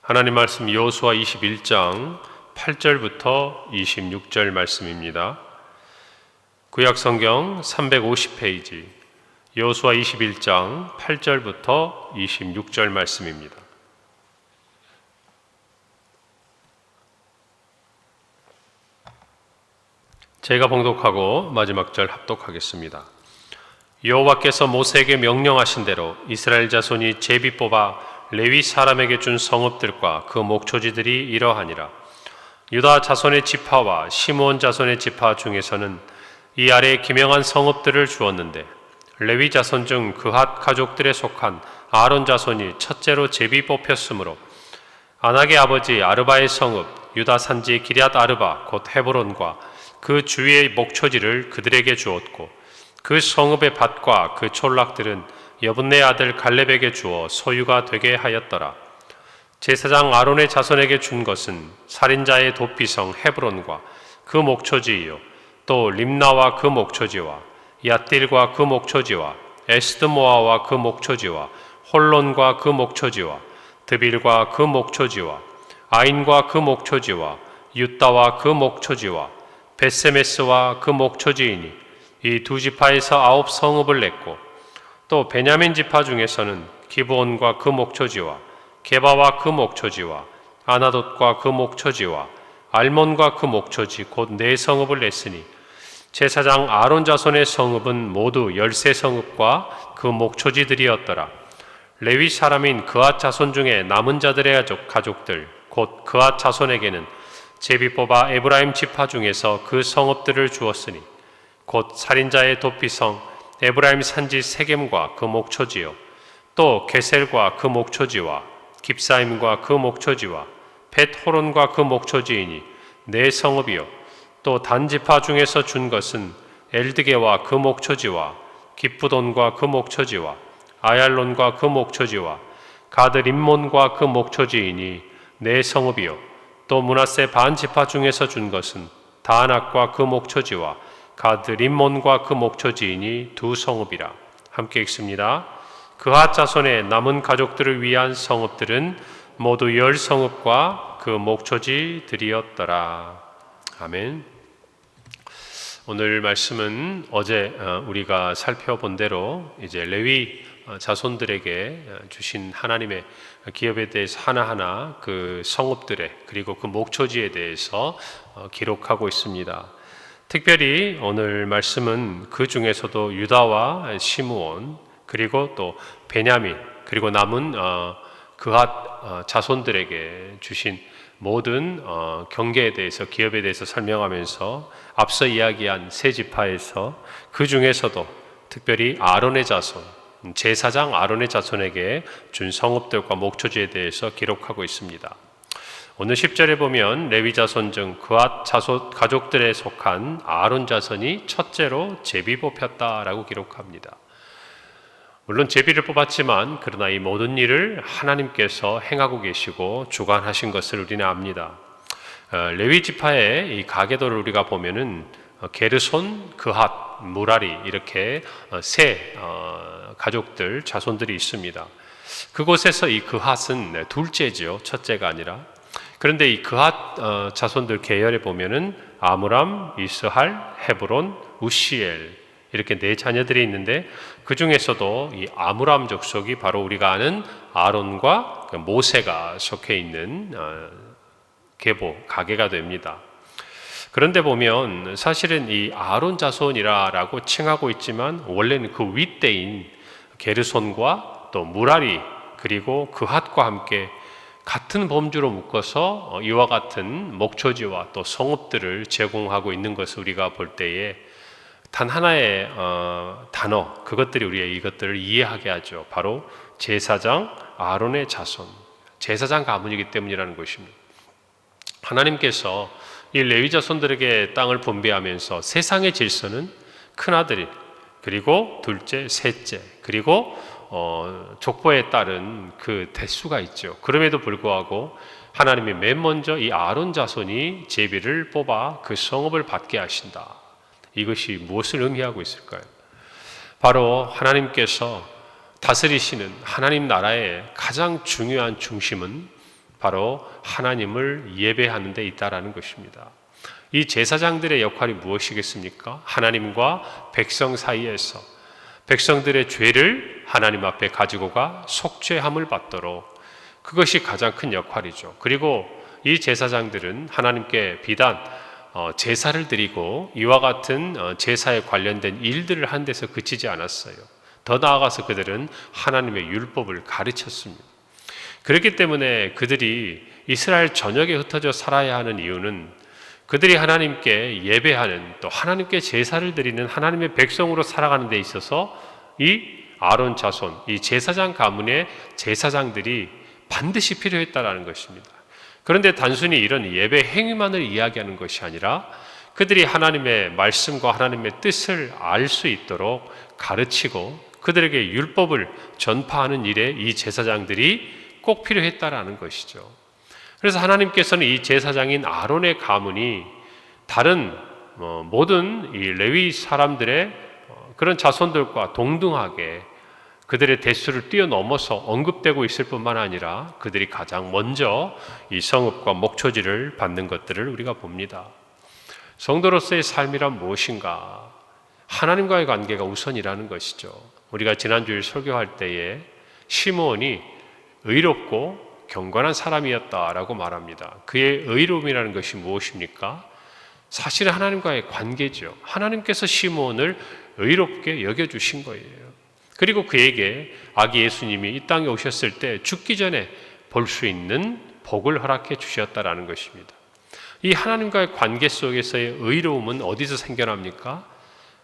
하나님 말씀 여호수아 21장 8절부터 26절 말씀입니다. 구약 성경 350페이지 여호수아 21장 8절부터 26절 말씀입니다. 제가 봉독하고 마지막 절 합독하겠습니다. 여호와께서 모세에게 명령하신 대로 이스라엘 자손이 제비 뽑아 레위 사람에게 준 성읍들과 그 목초지들이 이러하니라. 유다 자손의 지파와 시므온 자손의 지파 중에서는 이 아래에 기명한 성읍들을 주었는데 레위 자손 중 그핫 가족들에 속한 아론 자손이 첫째로 제비 뽑혔으므로 아낙의 아버지 아르바의 성읍 유다 산지 기럇 아르바 곧 헤브론과 그 주위의 목초지를 그들에게 주었고 그 성읍의 밭과 그 촌락들은 여분네 아들 갈렙에게 주어 소유가 되게 하였더라. 제사장 아론의 자손에게 준 것은 살인자의 도피성 헤브론과 그 목초지이요 또 림나와 그 목초지와 얏딜과 그 목초지와 에스드모아와 그 목초지와 홀론과 그 목초지와 드빌과 그 목초지와 아인과 그 목초지와 윳다와 그 목초지와 벳세메스와 그 목초지이니 이 두 지파에서 9 성읍을 냈고 또 베냐민 지파 중에서는 기브온과 그 목초지와 게바와 그 목초지와 아나돗과 그 목초지와 알몬과 그 목초지 곧 4 성읍을 냈으니 제사장 아론 자손의 성읍은 모두 13 성읍과 그 목초지들이었더라. 레위 사람인 그핫 자손 중에 남은 자들의 가족들 곧 그핫 자손에게는 제비 뽑아 에브라임 지파 중에서 그 성읍들을 주었으니 곧 살인자의 도피성 에브라임 산지 세겜과 그 목초지요 또 게셀과 그 목초지와 깁사임과 그 목초지와 벳호론과 그 목초지이니 4 성읍이요 또 단 지파 중에서 준 것은 엘드게와 그 목초지와 기쁘돈과 그 목초지와 아얄론과 그 목초지와 가드 림몬과 그 목초지이니 4 성읍이요 또 므낫세 반 지파 중에서 준 것은 다낙과 그 목초지와 가드 림몬과 그 목초지이니 2 성읍이라. 함께 읽습니다. 그핫 자손의 남은 가족들을 위한 성읍들은 모두 10 성읍과 그 목초지들이었더라. 아멘. 오늘 말씀은 어제 우리가 살펴본 대로 이제 레위 자손들에게 주신 하나님의 기업에 대해서 하나하나 그 성읍들의 그리고 그 목초지에 대해서 기록하고 있습니다. 특별히 오늘 말씀은 그 중에서도 유다와 시므온 그리고 또 베냐민 그리고 남은 그핫 자손들에게 주신 모든 경계에 대해서 기업에 대해서 설명하면서 앞서 이야기한 세 지파에서 그 중에서도 특별히 아론의 자손 제사장 아론의 자손에게 준 성읍들과 목초지에 대해서 기록하고 있습니다. 오늘 10절에 보면 레위 자손 중 그핫 자손 가족들에 속한 아론 자손이 첫째로 제비 뽑혔다라고 기록합니다. 물론 제비를 뽑았지만 그러나 이 모든 일을 하나님께서 행하고 계시고 주관하신 것을 우리는 압니다. 레위 지파의 이 가계도를 우리가 보면은 게르손, 그핫, 무라리 이렇게 세 가족들 자손들이 있습니다. 그곳에서 이 그핫은 둘째죠, 첫째가 아니라. 그런데 이 그핫 자손들 계열에 보면은 아므람, 이스할, 헤브론, 우시엘 이렇게 4 자녀들이 있는데 그 중에서도 이 아므람 족속이 바로 우리가 아는 아론과 모세가 속해 있는 계보, 가계가 됩니다. 그런데 보면 사실은 이 아론 자손이라고 칭하고 있지만 원래는 그 윗대인 게르손과 또 무라리 그리고 그핫과 함께 같은 범주로 묶어서 이와 같은 목초지와 또 성읍들을 제공하고 있는 것을 우리가 볼 때에 단 하나의 단어 그것들이 우리의 이것들을 이해하게 하죠. 바로 제사장 아론의 자손 제사장 가문이기 때문이라는 것입니다. 하나님께서 이 레위 자손들에게 땅을 분배하면서 세상의 질서는 큰아들이 그리고 둘째, 셋째 그리고 족보에 따른 그 대수가 있죠. 그럼에도 불구하고 하나님이 맨 먼저 이 아론 자손이 제비를 뽑아 그 성읍을 받게 하신다. 이것이 무엇을 의미하고 있을까요? 바로 하나님께서 다스리시는 하나님 나라의 가장 중요한 중심은 바로 하나님을 예배하는 데 있다라는 것입니다. 이 제사장들의 역할이 무엇이겠습니까? 하나님과 백성 사이에서 백성들의 죄를 하나님 앞에 가지고 가 속죄함을 받도록, 그것이 가장 큰 역할이죠. 그리고 이 제사장들은 하나님께 비단 제사를 드리고 이와 같은 제사에 관련된 일들을 한 데서 그치지 않았어요. 더 나아가서 그들은 하나님의 율법을 가르쳤습니다. 그렇기 때문에 그들이 이스라엘 전역에 흩어져 살아야 하는 이유는 그들이 하나님께 예배하는, 또 하나님께 제사를 드리는 하나님의 백성으로 살아가는 데 있어서 이 아론 자손, 이 제사장 가문의 제사장들이 반드시 필요했다라는 것입니다. 그런데 단순히 이런 예배 행위만을 이야기하는 것이 아니라 그들이 하나님의 말씀과 하나님의 뜻을 알 수 있도록 가르치고 그들에게 율법을 전파하는 일에 이 제사장들이 꼭 필요했다라는 것이죠. 그래서 하나님께서는 이 제사장인 아론의 가문이 다른 모든 이 레위 사람들의 그런 자손들과 동등하게 그들의 대수를 뛰어넘어서 언급되고 있을 뿐만 아니라 그들이 가장 먼저 이 성읍과 목초지를 받는 것들을 우리가 봅니다. 성도로서의 삶이란 무엇인가? 하나님과의 관계가 우선이라는 것이죠. 우리가 지난주일 설교할 때에 시므온이 의롭고 경건한 사람이었다라고 말합니다. 그의 의로움이라는 것이 무엇입니까? 사실 하나님과의 관계죠. 하나님께서 시므온을 의롭게 여겨주신 거예요. 그리고 그에게 아기 예수님이 이 땅에 오셨을 때 죽기 전에 볼 수 있는 복을 허락해 주셨다라는 것입니다. 이 하나님과의 관계 속에서의 의로움은 어디서 생겨납니까?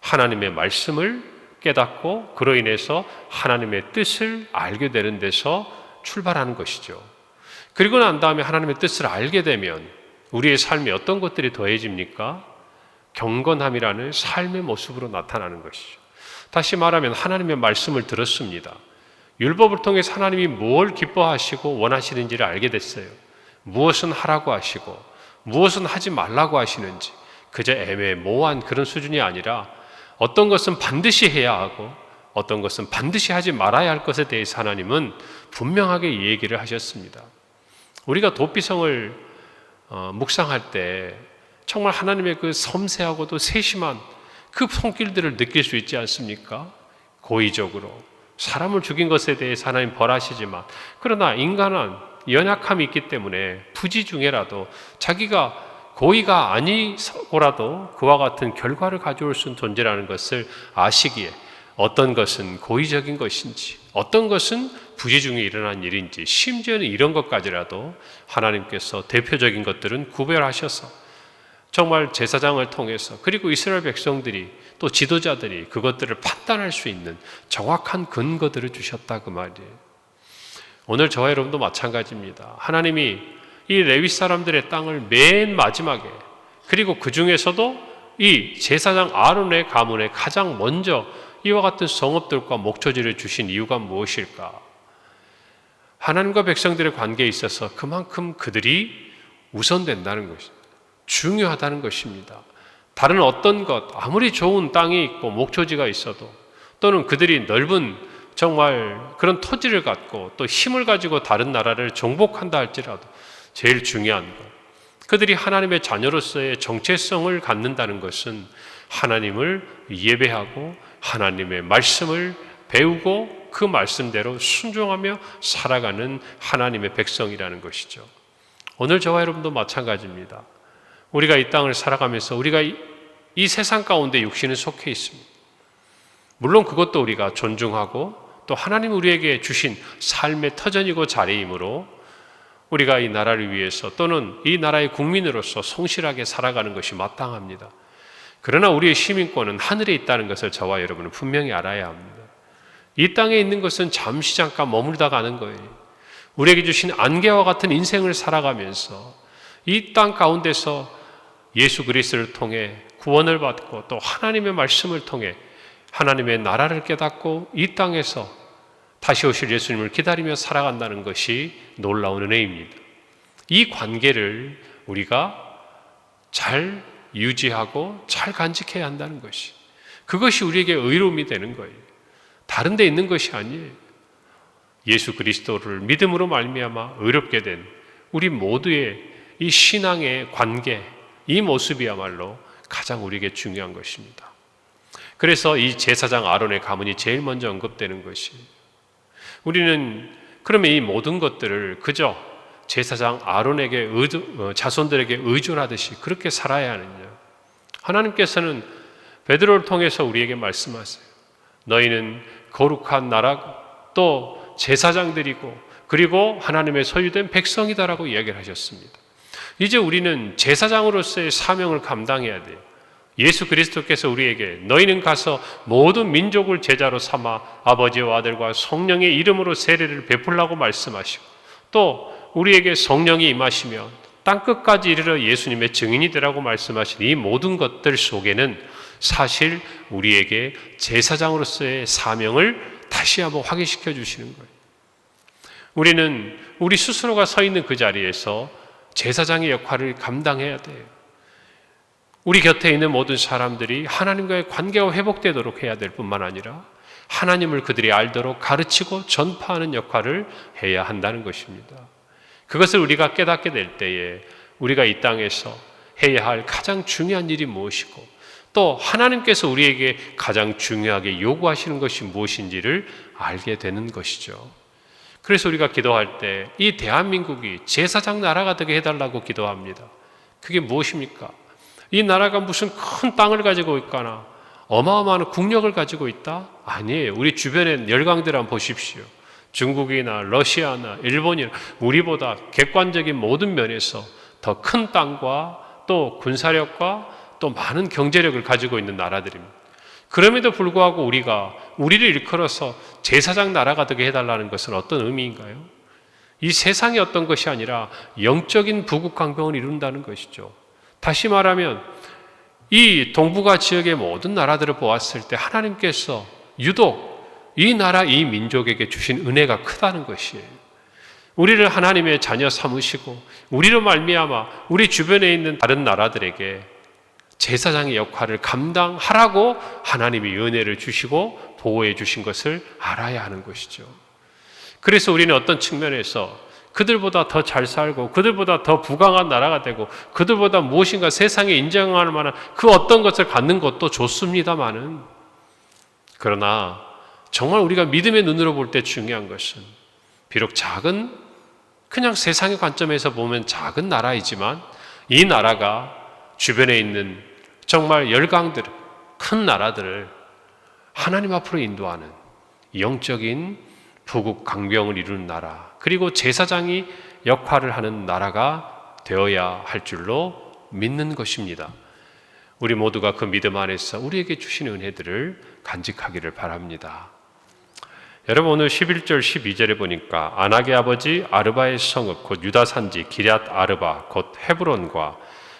하나님의 말씀을 깨닫고 그로 인해서 하나님의 뜻을 알게 되는 데서 출발하는 것이죠. 그리고 난 다음에 하나님의 뜻을 알게 되면 우리의 삶에 어떤 것들이 더해집니까? 경건함이라는 삶의 모습으로 나타나는 것이죠. 다시 말하면 하나님의 말씀을 들었습니다. 율법을 통해서 하나님이 뭘 기뻐하시고 원하시는지를 알게 됐어요. 무엇은 하라고 하시고 무엇은 하지 말라고 하시는지, 그저 애매모호한 그런 수준이 아니라 어떤 것은 반드시 해야 하고 어떤 것은 반드시 하지 말아야 할 것에 대해서 하나님은 분명하게 얘기를 하셨습니다. 우리가 도피성을 묵상할 때 정말 하나님의 그 섬세하고도 세심한 그 손길들을 느낄 수 있지 않습니까? 고의적으로 사람을 죽인 것에 대해서 하나님 벌하시지만, 그러나 인간은 연약함이 있기 때문에 부지 중에라도 자기가 고의가 아니고라도 그와 같은 결과를 가져올 수 있는 존재라는 것을 아시기에 어떤 것은 고의적인 것인지 어떤 것은 부지 중에 일어난 일인지, 심지어는 이런 것까지라도 하나님께서 대표적인 것들은 구별하셔서 정말 제사장을 통해서, 그리고 이스라엘 백성들이 또 지도자들이 그것들을 판단할 수 있는 정확한 근거들을 주셨다 그 말이에요. 오늘 저와 여러분도 마찬가지입니다. 하나님이 이 레위 사람들의 땅을 맨 마지막에, 그리고 그 중에서도 이 제사장 아론의 가문에 가장 먼저 이와 같은 성읍들과 목초지를 주신 이유가 무엇일까? 하나님과 백성들의 관계에 있어서 그만큼 그들이 우선된다는 것입니다. 중요하다는 것입니다. 다른 어떤 것, 아무리 좋은 땅이 있고 목초지가 있어도, 또는 그들이 넓은 정말 그런 토지를 갖고 또 힘을 가지고 다른 나라를 정복한다 할지라도 제일 중요한 것, 그들이 하나님의 자녀로서의 정체성을 갖는다는 것은 하나님을 예배하고 하나님의 말씀을 배우고 그 말씀대로 순종하며 살아가는 하나님의 백성이라는 것이죠. 오늘 저와 여러분도 마찬가지입니다. 우리가 이 땅을 살아가면서 우리가 이 세상 가운데 육신은 속해 있습니다. 물론 그것도 우리가 존중하고 또 하나님 우리에게 주신 삶의 터전이고 자리이므로 우리가 이 나라를 위해서 또는 이 나라의 국민으로서 성실하게 살아가는 것이 마땅합니다. 그러나 우리의 시민권은 하늘에 있다는 것을 저와 여러분은 분명히 알아야 합니다. 이 땅에 있는 것은 잠시 잠깐 머물다 가는 거예요. 우리에게 주신 안개와 같은 인생을 살아가면서 이 땅 가운데서 예수 그리스도를 통해 구원을 받고 또 하나님의 말씀을 통해 하나님의 나라를 깨닫고 이 땅에서 다시 오실 예수님을 기다리며 살아간다는 것이 놀라운 은혜입니다. 이 관계를 우리가 잘 유지하고 잘 간직해야 한다는 것이, 그것이 우리에게 의로움이 되는 거예요. 다른 데 있는 것이 아니에요. 예수 그리스도를 믿음으로 말미암아 의롭게 된 우리 모두의 이 신앙의 관계, 이 모습이야말로 가장 우리에게 중요한 것입니다. 그래서 이 제사장 아론의 가문이 제일 먼저 언급되는 것이, 우리는 그러면 이 모든 것들을 그저 제사장 아론에게 자손들에게 의존하듯이 그렇게 살아야 하느냐? 하나님께서는 베드로를 통해서 우리에게 말씀하세요. 너희는 거룩한 나라, 또 제사장들이고 그리고 하나님의 소유된 백성이다라고 이야기를 하셨습니다. 이제 우리는 제사장으로서의 사명을 감당해야 돼요. 예수 그리스도께서 우리에게 너희는 가서 모든 민족을 제자로 삼아 아버지와 아들과 성령의 이름으로 세례를 베풀라고 말씀하시고, 또 우리에게 성령이 임하시면 땅끝까지 이르러 예수님의 증인이 되라고 말씀하신 이 모든 것들 속에는 사실 우리에게 제사장으로서의 사명을 다시 한번 확인시켜 주시는 거예요. 우리는 우리 스스로가 서 있는 그 자리에서 제사장의 역할을 감당해야 돼요. 우리 곁에 있는 모든 사람들이 하나님과의 관계가 회복되도록 해야 될 뿐만 아니라 하나님을 그들이 알도록 가르치고 전파하는 역할을 해야 한다는 것입니다. 그것을 우리가 깨닫게 될 때에 우리가 이 땅에서 해야 할 가장 중요한 일이 무엇이고, 또 하나님께서 우리에게 가장 중요하게 요구하시는 것이 무엇인지를 알게 되는 것이죠. 그래서 우리가 기도할 때 이 대한민국이 제사장 나라가 되게 해달라고 기도합니다. 그게 무엇입니까? 이 나라가 무슨 큰 땅을 가지고 있거나 어마어마한 국력을 가지고 있다? 아니에요. 우리 주변에 열강들 한번 보십시오. 중국이나 러시아나 일본이나 우리보다 객관적인 모든 면에서 더 큰 땅과 또 군사력과 또 많은 경제력을 가지고 있는 나라들입니다. 그럼에도 불구하고 우리가 우리를 일컬어서 제사장 나라가 되게 해달라는 것은 어떤 의미인가요? 이 세상의 어떤 것이 아니라 영적인 부국강병을 이룬다는 것이죠. 다시 말하면 이 동북아 지역의 모든 나라들을 보았을 때 하나님께서 유독 이 나라, 이 민족에게 주신 은혜가 크다는 것이에요. 우리를 하나님의 자녀 삼으시고 우리로 말미암아 우리 주변에 있는 다른 나라들에게 제사장의 역할을 감당하라고 하나님이 은혜를 주시고 보호해 주신 것을 알아야 하는 것이죠. 그래서 우리는 어떤 측면에서 그들보다 더 잘 살고 그들보다 더 부강한 나라가 되고 그들보다 무엇인가 세상에 인정할 만한 그 어떤 것을 갖는 것도 좋습니다마는, 그러나 정말 우리가 믿음의 눈으로 볼 때 중요한 것은 비록 작은, 그냥 세상의 관점에서 보면 작은 나라이지만 이 나라가 주변에 있는 정말 열강들, 큰 나라들을 하나님 앞으로 인도하는 영적인 부국 강병을 이루는 나라, 그리고 제사장이 역할을 하는 나라가 되어야 할 줄로 믿는 것입니다. 우리 모두가 그 믿음 안에서 우리에게 주신 은혜들을 간직하기를 바랍니다. 여러분, 오늘 11절 12절에 보니까 아낙의 아버지 아르바의 성읍 곧 유다 산지 기럇 아르바 곧 헤브론과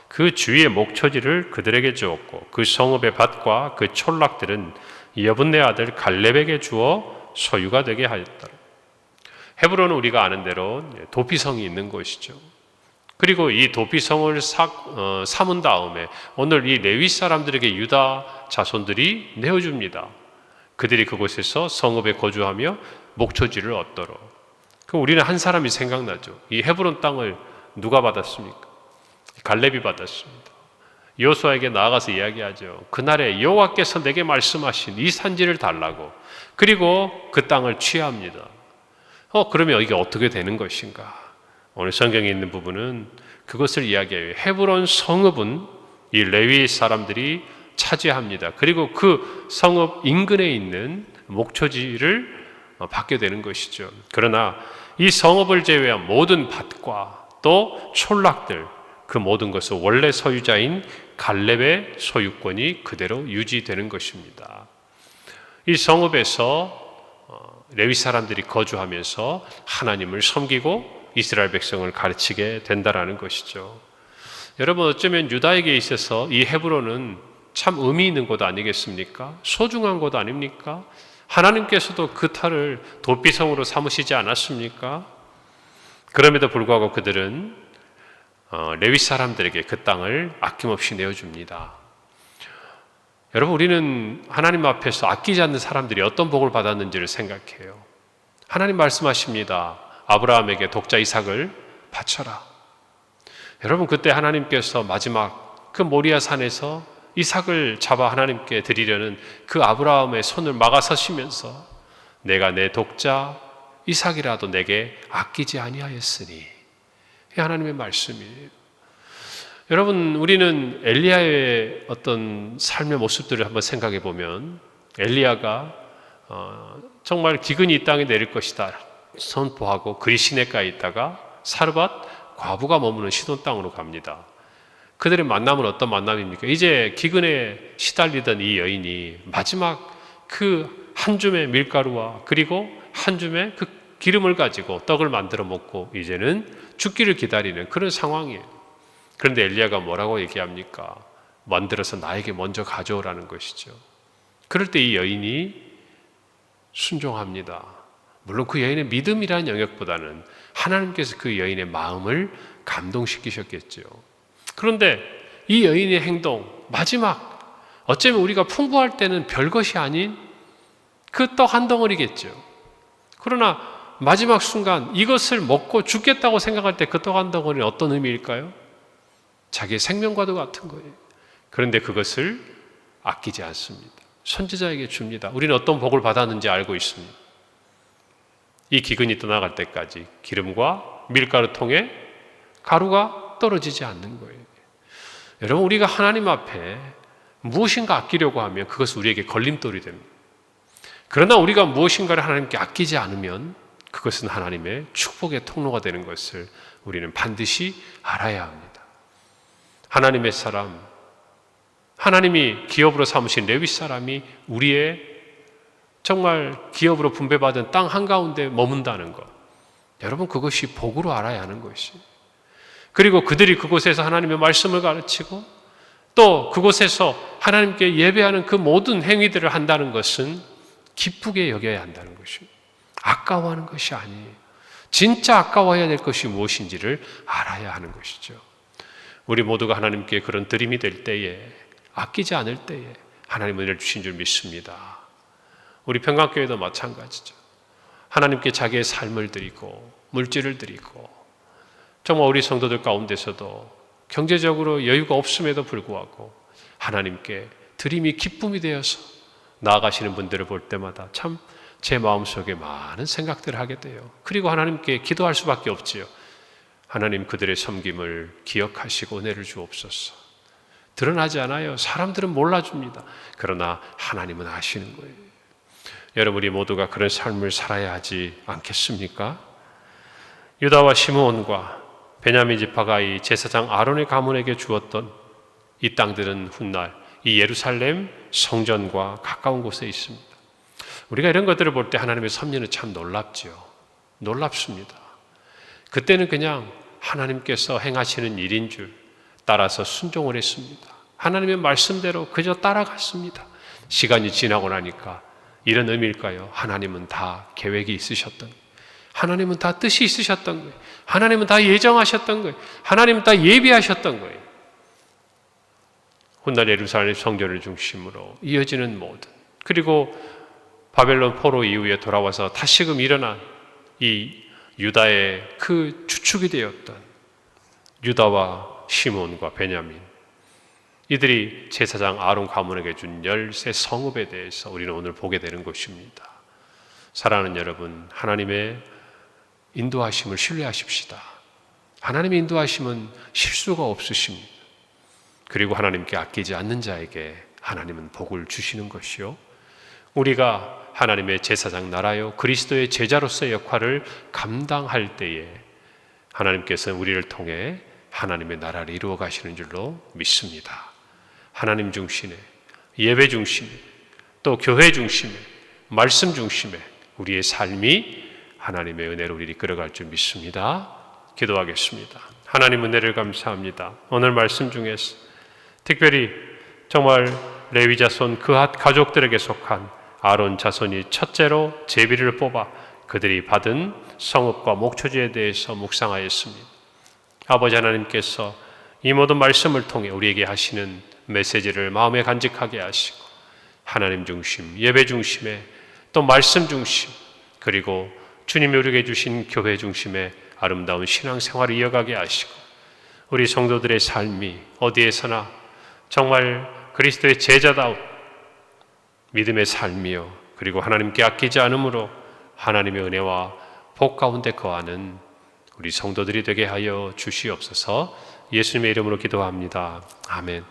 그 주위의 목초지를 그들에게 주었고 그 성읍의 밭과 그 촌락들은 여분네 아들 갈렙에게 주어 소유가 되게 하였더라. 헤브론은 우리가 아는 대로 도피성이 있는 곳이죠. 그리고 이 도피성을 삼은 다음에 오늘 이 레위 사람들에게 유다 자손들이 내어줍니다. 그들이 그곳에서 성읍에 거주하며 목초지를 얻도록. 그럼 우리는 한 사람이 생각나죠. 이 헤브론 땅을 누가 받았습니까? 갈렙이 받았습니다. 여호수아에게 나아가서 이야기하죠. 그날에 여호와께서 내게 말씀하신 이 산지를 달라고. 그리고 그 땅을 취합니다. 그러면 이게 어떻게 되는 것인가? 오늘 성경에 있는 부분은 그것을 이야기해요. 헤브론 성읍은 이 레위 사람들이 차지합니다. 그리고 그 성읍 인근에 있는 목초지를 받게 되는 것이죠. 그러나 이 성읍을 제외한 모든 밭과 또 촌락들, 그 모든 것은 원래 소유자인 갈렙의 소유권이 그대로 유지되는 것입니다. 이 성읍에서 레위 사람들이 거주하면서 하나님을 섬기고 이스라엘 백성을 가르치게 된다라는 것이죠. 여러분, 어쩌면 유다에게 있어서 이 헤브론은 참 의미 있는 곳 아니겠습니까? 소중한 곳 아닙니까? 하나님께서도 그 터를 도피성으로 삼으시지 않았습니까? 그럼에도 불구하고 그들은 레위 사람들에게 그 땅을 아낌없이 내어줍니다. 여러분, 우리는 하나님 앞에서 아끼지 않는 사람들이 어떤 복을 받았는지를 생각해요. 하나님 말씀하십니다. 아브라함에게 독자 이삭을 바쳐라. 여러분, 그때 하나님께서 마지막 그 모리아 산에서 이삭을 잡아 하나님께 드리려는 그 아브라함의 손을 막아서시면서 내가 내 독자 이삭이라도 내게 아끼지 아니하였으니, 이 하나님의 말씀이에요. 여러분, 우리는 엘리야의 어떤 삶의 모습들을 한번 생각해 보면 엘리야가 정말 기근이 이 땅에 내릴 것이다 선포하고 그리 시내가에 있다가 사르밧 과부가 머무는 시돈 땅으로 갑니다. 그들의 만남은 어떤 만남입니까? 이제 기근에 시달리던 이 여인이 마지막 그 한 줌의 밀가루와 그리고 한 줌의 그 기름을 가지고 떡을 만들어 먹고 이제는 죽기를 기다리는 그런 상황이에요. 그런데 엘리야가 뭐라고 얘기합니까? 만들어서 나에게 먼저 가져오라는 것이죠. 그럴 때 이 여인이 순종합니다. 물론 그 여인의 믿음이라는 영역보다는 하나님께서 그 여인의 마음을 감동시키셨겠죠. 그런데 이 여인의 행동, 마지막 어쩌면 우리가 풍부할 때는 별것이 아닌 그 떡 한 덩어리겠죠. 그러나 마지막 순간 이것을 먹고 죽겠다고 생각할 때 그 떡 한 덩어리는 어떤 의미일까요? 자기의 생명과도 같은 거예요. 그런데 그것을 아끼지 않습니다. 선지자에게 줍니다. 우리는 어떤 복을 받았는지 알고 있습니다. 이 기근이 떠나갈 때까지 기름과 밀가루통에 가루가 떨어지지 않는 거예요. 여러분, 우리가 하나님 앞에 무엇인가 아끼려고 하면 그것은 우리에게 걸림돌이 됩니다. 그러나 우리가 무엇인가를 하나님께 아끼지 않으면 그것은 하나님의 축복의 통로가 되는 것을 우리는 반드시 알아야 합니다. 하나님의 사람, 하나님이 기업으로 삼으신 레위 사람이 우리의 정말 기업으로 분배받은 땅 한가운데 머문다는 것, 여러분, 그것이 복으로 알아야 하는 것이. 그리고 그들이 그곳에서 하나님의 말씀을 가르치고 또 그곳에서 하나님께 예배하는 그 모든 행위들을 한다는 것은 기쁘게 여겨야 한다는 것입니다. 아까워하는 것이 아니에요. 진짜 아까워해야 될 것이 무엇인지를 알아야 하는 것이죠. 우리 모두가 하나님께 그런 드림이 될 때에, 아끼지 않을 때에 하나님 은혜를 주신 줄 믿습니다. 우리 평강교회도 마찬가지죠. 하나님께 자기의 삶을 드리고 물질을 드리고 정말 우리 성도들 가운데서도 경제적으로 여유가 없음에도 불구하고 하나님께 드림이 기쁨이 되어서 나아가시는 분들을 볼 때마다 참 제 마음속에 많은 생각들을 하게 돼요. 그리고 하나님께 기도할 수밖에 없지요. 하나님, 그들의 섬김을 기억하시고 은혜를 주옵소서. 드러나지 않아요. 사람들은 몰라줍니다. 그러나 하나님은 아시는 거예요. 여러분, 우리 모두가 그런 삶을 살아야 하지 않겠습니까? 유다와 시므온과 베냐민 지파가 이 제사장 아론의 가문에게 주었던 이 땅들은 훗날 이 예루살렘 성전과 가까운 곳에 있습니다. 우리가 이런 것들을 볼 때 하나님의 섭리는 참 놀랍지요. 놀랍습니다. 그때는 그냥 하나님께서 행하시는 일인 줄 따라서 순종을 했습니다. 하나님의 말씀대로 그저 따라갔습니다. 시간이 지나고 나니까 이런 의미일까요? 하나님은 다 계획이 있으셨던 거예요. 하나님은 다 뜻이 있으셨던 거예요. 하나님은 다 예정하셨던 거예요. 하나님은 다 예비하셨던 거예요. 훗날 예루살렘 성전을 중심으로 이어지는 모든, 그리고 바벨론 포로 이후에 돌아와서 다시금 일어난 이 유다의 그 주축이 되었던 유다와 시몬과 베냐민, 이들이 제사장 아론 가문에게 준 열세 성읍에 대해서 우리는 오늘 보게 되는 것입니다. 사랑하는 여러분, 하나님의 인도하심을 신뢰하십시다. 하나님의 인도하심은 실수가 없으십니다. 그리고 하나님께 아끼지 않는 자에게 하나님은 복을 주시는 것이요, 우리가 하나님의 제사장 나라요 그리스도의 제자로서의 역할을 감당할 때에 하나님께서는 우리를 통해 하나님의 나라를 이루어 가시는 줄로 믿습니다. 하나님 중심에, 예배 중심에, 또 교회 중심에, 말씀 중심에 우리의 삶이 하나님의 은혜로 우리를 이끌어갈 줄 믿습니다. 기도하겠습니다. 하나님, 은혜를 감사합니다. 오늘 말씀 중에서 특별히 정말 레위 자손 그 가족들에게 속한 아론 자손이 첫째로 제비를 뽑아 그들이 받은 성읍과 목초지에 대해서 묵상하였습니다. 아버지 하나님께서 이 모든 말씀을 통해 우리에게 하시는 메시지를 마음에 간직하게 하시고 하나님 중심, 예배 중심에 또 말씀 중심, 그리고 주님이 우리에게 주신 교회 중심에 아름다운 신앙생활을 이어가게 하시고 우리 성도들의 삶이 어디에서나 정말 그리스도의 제자다운 믿음의 삶이요 그리고 하나님께 아끼지 않음으로 하나님의 은혜와 복 가운데 거하는 우리 성도들이 되게 하여 주시옵소서. 예수님의 이름으로 기도합니다. 아멘.